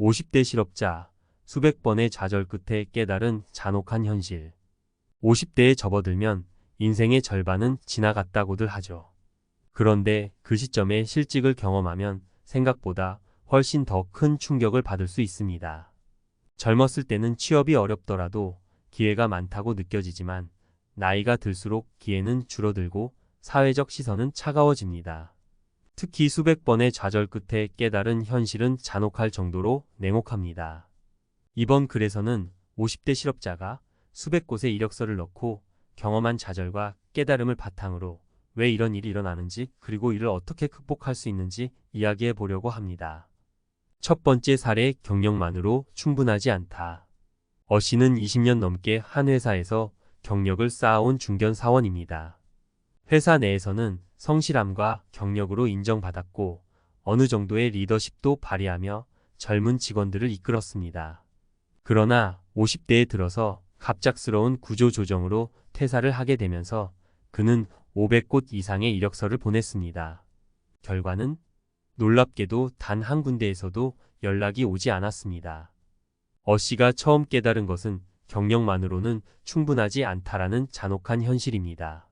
50대 실업자, 수백 번의 좌절 끝에 깨달은 잔혹한 현실. 50대에 접어들면 인생의 절반은 지나갔다고들 하죠. 그런데 그 시점에 실직을 경험하면 생각보다 훨씬 더 큰 충격을 받을 수 있습니다. 젊었을 때는 취업이 어렵더라도 기회가 많다고 느껴지지만 나이가 들수록 기회는 줄어들고 사회적 시선은 차가워집니다. 특히 수백 번의 좌절 끝에 깨달은 현실은 잔혹할 정도로 냉혹합니다. 이번 글에서는 50대 실업자가 수백 곳에 이력서를 넣고 경험한 좌절과 깨달음을 바탕으로 왜 이런 일이 일어나는지 그리고 이를 어떻게 극복할 수 있는지 이야기해 보려고 합니다. 첫 번째 사례, 경력만으로 충분하지 않다. 어 씨는 20년 넘게 한 회사에서 경력을 쌓아온 중견 사원입니다. 회사 내에서는 성실함과 경력으로 인정받았고 어느 정도의 리더십도 발휘하며 젊은 직원들을 이끌었습니다. 그러나 50대에 들어서 갑작스러운 구조조정으로 퇴사를 하게 되면서 그는 500곳 이상의 이력서를 보냈습니다. 결과는 놀랍게도 단 한 군데에서도 연락이 오지 않았습니다. 어 씨가 처음 깨달은 것은 경력만으로는 충분하지 않다라는 잔혹한 현실입니다.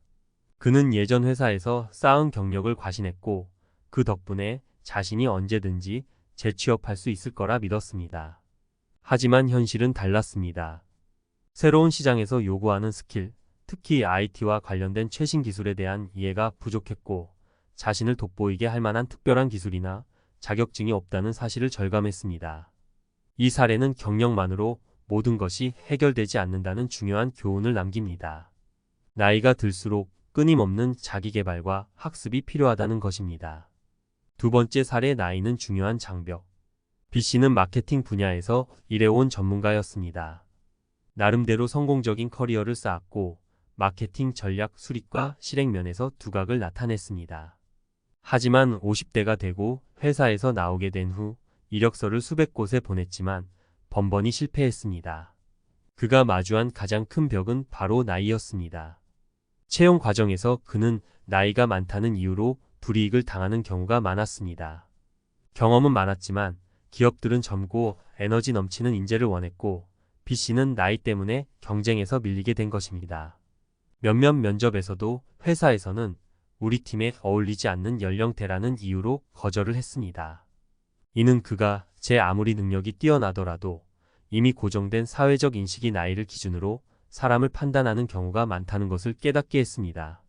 그는 예전 회사에서 쌓은 경력을 과신했고 그 덕분에 자신이 언제든지 재취업할 수 있을 거라 믿었습니다. 하지만 현실은 달랐습니다. 새로운 시장에서 요구하는 스킬, 특히 IT와 관련된 최신 기술에 대한 이해가 부족했고 자신을 돋보이게 할 만한 특별한 기술이나 자격증이 없다는 사실을 절감했습니다. 이 사례는 경력만으로 모든 것이 해결되지 않는다는 중요한 교훈을 남깁니다. 나이가 들수록 끊임없는 자기개발과 학습이 필요하다는 것입니다. 두 번째 사례, 나이는 중요한 장벽. B씨는 마케팅 분야에서 일해온 전문가였습니다. 나름대로 성공적인 커리어를 쌓았고 마케팅 전략 수립과 실행 면에서 두각을 나타냈습니다. 하지만 50대가 되고 회사에서 나오게 된 후 이력서를 수백 곳에 보냈지만 번번이 실패했습니다. 그가 마주한 가장 큰 벽은 바로 나이였습니다. 채용 과정에서 그는 나이가 많다는 이유로 불이익을 당하는 경우가 많았습니다. 경험은 많았지만 기업들은 젊고 에너지 넘치는 인재를 원했고 B씨는 나이 때문에 경쟁에서 밀리게 된 것입니다. 몇몇 면접에서도 회사에서는 우리 팀에 어울리지 않는 연령대라는 이유로 거절을 했습니다. 이는 그가 아무리 능력이 뛰어나더라도 이미 고정된 사회적 인식이 나이를 기준으로 사람을 판단하는 경우가 많다는 것을 깨닫게 했습니다.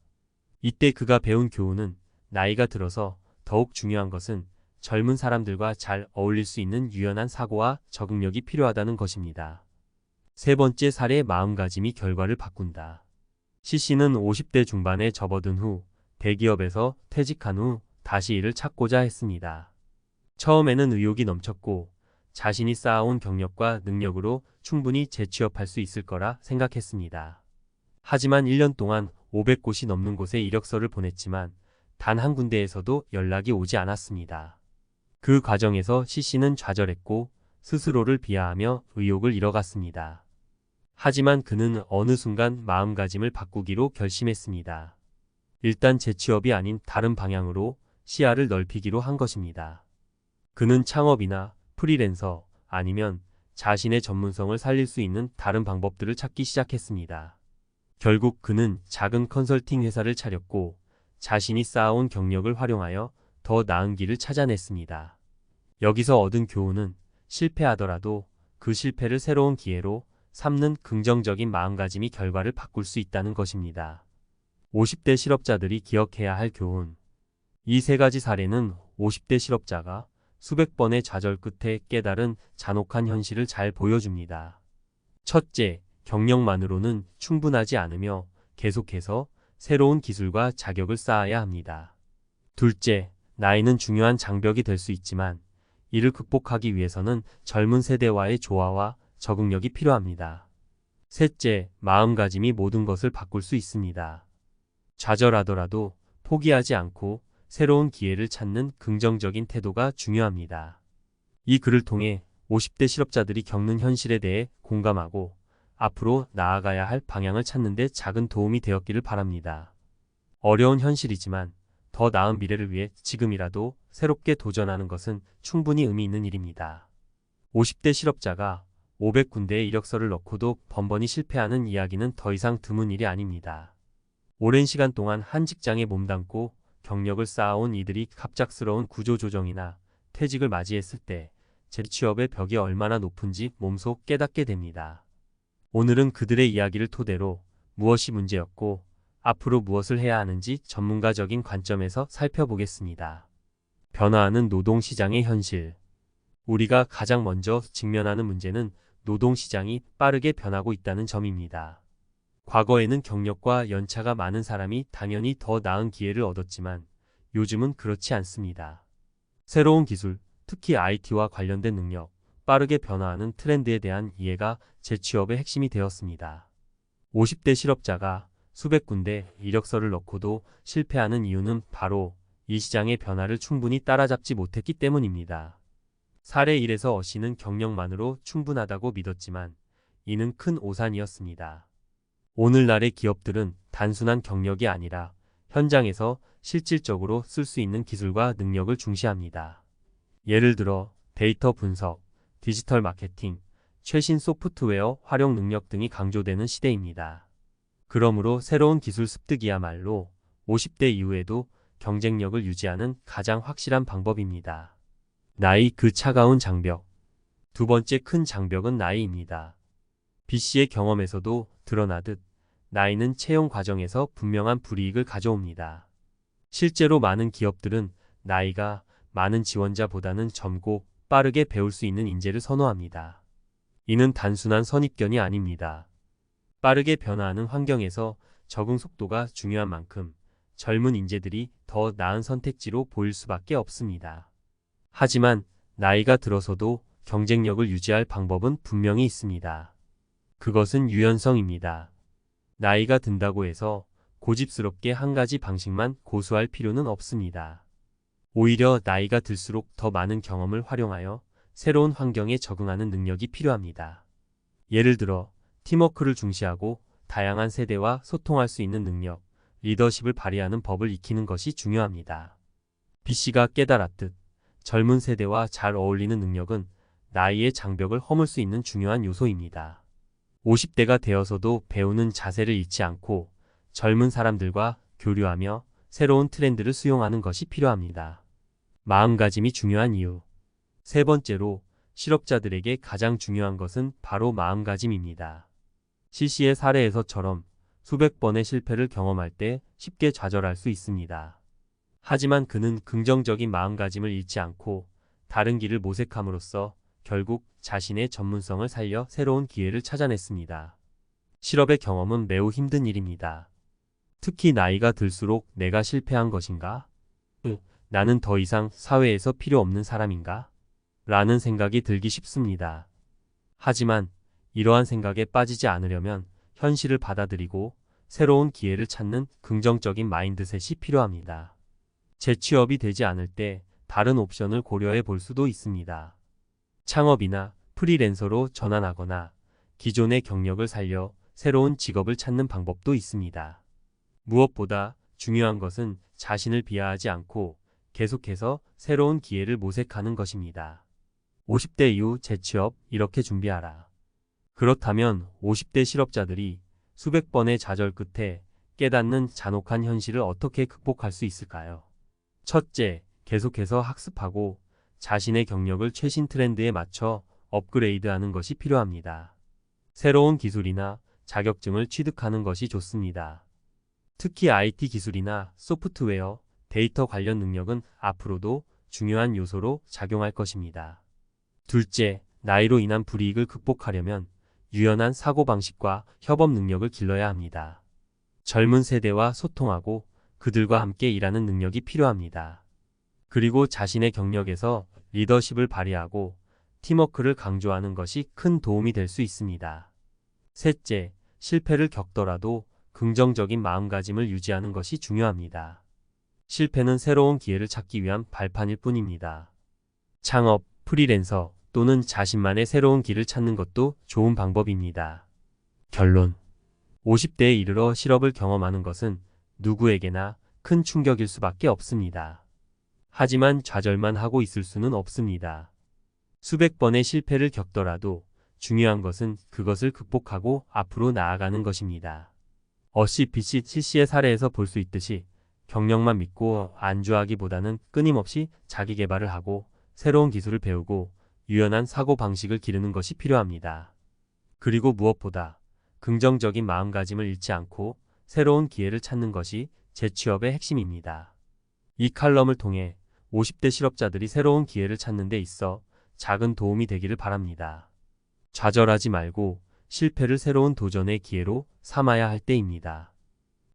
이때 그가 배운 교훈은 나이가 들어서 더욱 중요한 것은 젊은 사람들과 잘 어울릴 수 있는 유연한 사고와 적응력이 필요하다는 것입니다. 세 번째 사례, 마음가짐이 결과를 바꾼다. C씨는 50대 중반에 접어든 후 대기업에서 퇴직한 후 다시 일을 찾고자 했습니다. 처음에는 의욕이 넘쳤고 자신이 쌓아온 경력과 능력으로 충분히 재취업할 수 있을 거라 생각했습니다. 하지만 1년 동안 500곳이 넘는 곳에 이력서를 보냈지만 단 한 군데에서도 연락이 오지 않았습니다. 그 과정에서 C씨는 좌절했고 스스로를 비하하며 의욕을 잃어갔습니다. 하지만 그는 어느 순간 마음가짐을 바꾸기로 결심했습니다. 일단 재취업이 아닌 다른 방향으로 시야를 넓히기로 한 것입니다. 그는 창업이나 프리랜서 아니면 자신의 전문성을 살릴 수 있는 다른 방법들을 찾기 시작했습니다. 결국 그는 작은 컨설팅 회사를 차렸고 자신이 쌓아온 경력을 활용하여 더 나은 길을 찾아냈습니다. 여기서 얻은 교훈은 실패하더라도 그 실패를 새로운 기회로 삼는 긍정적인 마음가짐이 결과를 바꿀 수 있다는 것입니다. 50대 실업자들이 기억해야 할 교훈. 이 세 가지 사례는 50대 실업자가 수백 번의 좌절 끝에 깨달은 잔혹한 현실을 잘 보여줍니다. 첫째, 경력만으로는 충분하지 않으며 계속해서 새로운 기술과 자격을 쌓아야 합니다. 둘째, 나이는 중요한 장벽이 될 수 있지만 이를 극복하기 위해서는 젊은 세대와의 조화와 적응력이 필요합니다. 셋째, 마음가짐이 모든 것을 바꿀 수 있습니다. 좌절하더라도 포기하지 않고 새로운 기회를 찾는 긍정적인 태도가 중요합니다. 이 글을 통해 50대 실업자들이 겪는 현실에 대해 공감하고 앞으로 나아가야 할 방향을 찾는 데 작은 도움이 되었기를 바랍니다. 어려운 현실이지만 더 나은 미래를 위해 지금이라도 새롭게 도전하는 것은 충분히 의미 있는 일입니다. 50대 실업자가 500군데의 이력서를 넣고도 번번이 실패하는 이야기는 더 이상 드문 일이 아닙니다. 오랜 시간 동안 한 직장에 몸담고 경력을 쌓아온 이들이 갑작스러운 구조조정이나 퇴직을 맞이했을 때 재취업의 벽이 얼마나 높은지 몸소 깨닫게 됩니다. 오늘은 그들의 이야기를 토대로 무엇이 문제였고 앞으로 무엇을 해야 하는지 전문가적인 관점에서 살펴보겠습니다. 변화하는 노동시장의 현실. 우리가 가장 먼저 직면하는 문제는 노동시장이 빠르게 변하고 있다는 점입니다. 과거에는 경력과 연차가 많은 사람이 당연히 더 나은 기회를 얻었지만 요즘은 그렇지 않습니다. 새로운 기술, 특히 IT와 관련된 능력, 빠르게 변화하는 트렌드에 대한 이해가 재취업의 핵심이 되었습니다. 50대 실업자가 수백 군데 이력서를 넣고도 실패하는 이유는 바로 이 시장의 변화를 충분히 따라잡지 못했기 때문입니다. 사례 1에서 어씨는 경력만으로 충분하다고 믿었지만 이는 큰 오산이었습니다. 오늘날의 기업들은 단순한 경력이 아니라 현장에서 실질적으로 쓸 수 있는 기술과 능력을 중시합니다. 예를 들어 데이터 분석, 디지털 마케팅, 최신 소프트웨어 활용 능력 등이 강조되는 시대입니다. 그러므로 새로운 기술 습득이야말로 50대 이후에도 경쟁력을 유지하는 가장 확실한 방법입니다. 나이 그 차가운 장벽. 두 번째 큰 장벽은 나이입니다. B씨의 경험에서도 드러나듯 나이는 채용 과정에서 분명한 불이익을 가져옵니다. 실제로 많은 기업들은 나이가 많은 지원자보다는 젊고 빠르게 배울 수 있는 인재를 선호합니다. 이는 단순한 선입견이 아닙니다. 빠르게 변화하는 환경에서 적응 속도가 중요한 만큼 젊은 인재들이 더 나은 선택지로 보일 수밖에 없습니다. 하지만 나이가 들어서도 경쟁력을 유지할 방법은 분명히 있습니다. 그것은 유연성입니다. 나이가 든다고 해서 고집스럽게 한 가지 방식만 고수할 필요는 없습니다. 오히려 나이가 들수록 더 많은 경험을 활용하여 새로운 환경에 적응하는 능력이 필요합니다. 예를 들어 팀워크를 중시하고 다양한 세대와 소통할 수 있는 능력, 리더십을 발휘하는 법을 익히는 것이 중요합니다. B씨가 깨달았듯 젊은 세대와 잘 어울리는 능력은 나이의 장벽을 허물 수 있는 중요한 요소입니다. 50대가 되어서도 배우는 자세를 잃지 않고 젊은 사람들과 교류하며 새로운 트렌드를 수용하는 것이 필요합니다. 마음가짐이 중요한 이유. 세 번째로 실업자들에게 가장 중요한 것은 바로 마음가짐입니다. C씨의 사례에서처럼 수백 번의 실패를 경험할 때 쉽게 좌절할 수 있습니다. 하지만 그는 긍정적인 마음가짐을 잃지 않고 다른 길을 모색함으로써 결국 자신의 전문성을 살려 새로운 기회를 찾아냈습니다. 실업의 경험은 매우 힘든 일입니다. 특히 나이가 들수록 내가 실패한 것인가? 나는 더 이상 사회에서 필요 없는 사람인가? 라는 생각이 들기 쉽습니다. 하지만 이러한 생각에 빠지지 않으려면 현실을 받아들이고 새로운 기회를 찾는 긍정적인 마인드셋이 필요합니다. 재취업이 되지 않을 때 다른 옵션을 고려해 볼 수도 있습니다. 창업이나 프리랜서로 전환하거나 기존의 경력을 살려 새로운 직업을 찾는 방법도 있습니다. 무엇보다 중요한 것은 자신을 비하하지 않고 계속해서 새로운 기회를 모색하는 것입니다. 50대 이후 재취업 이렇게 준비하라. 그렇다면 50대 실업자들이 수백 번의 좌절 끝에 깨닫는 잔혹한 현실을 어떻게 극복할 수 있을까요? 첫째, 계속해서 학습하고 자신의 경력을 최신 트렌드에 맞춰 업그레이드하는 것이 필요합니다. 새로운 기술이나 자격증을 취득하는 것이 좋습니다. 특히 IT 기술이나 소프트웨어, 데이터 관련 능력은 앞으로도 중요한 요소로 작용할 것입니다. 둘째, 나이로 인한 불이익을 극복하려면 유연한 사고방식과 협업 능력을 길러야 합니다. 젊은 세대와 소통하고 그들과 함께 일하는 능력이 필요합니다. 그리고 자신의 경력에서 리더십을 발휘하고 팀워크를 강조하는 것이 큰 도움이 될 수 있습니다. 셋째, 실패를 겪더라도 긍정적인 마음가짐을 유지하는 것이 중요합니다. 실패는 새로운 기회를 찾기 위한 발판일 뿐입니다. 창업, 프리랜서 또는 자신만의 새로운 길을 찾는 것도 좋은 방법입니다. 결론. 50대에 이르러 실업을 경험하는 것은 누구에게나 큰 충격일 수밖에 없습니다. 하지만 좌절만 하고 있을 수는 없습니다. 수백 번의 실패를 겪더라도 중요한 것은 그것을 극복하고 앞으로 나아가는 것입니다. PC7C의 사례에서 볼 수 있듯이 경력만 믿고 안주하기보다는 끊임없이 자기 개발을 하고 새로운 기술을 배우고 유연한 사고 방식을 기르는 것이 필요합니다. 그리고 무엇보다 긍정적인 마음가짐을 잃지 않고 새로운 기회를 찾는 것이 재취업의 핵심입니다. 이 칼럼을 통해 50대 실업자들이 새로운 기회를 찾는 데 있어 작은 도움이 되기를 바랍니다. 좌절하지 말고 실패를 새로운 도전의 기회로 삼아야 할 때입니다.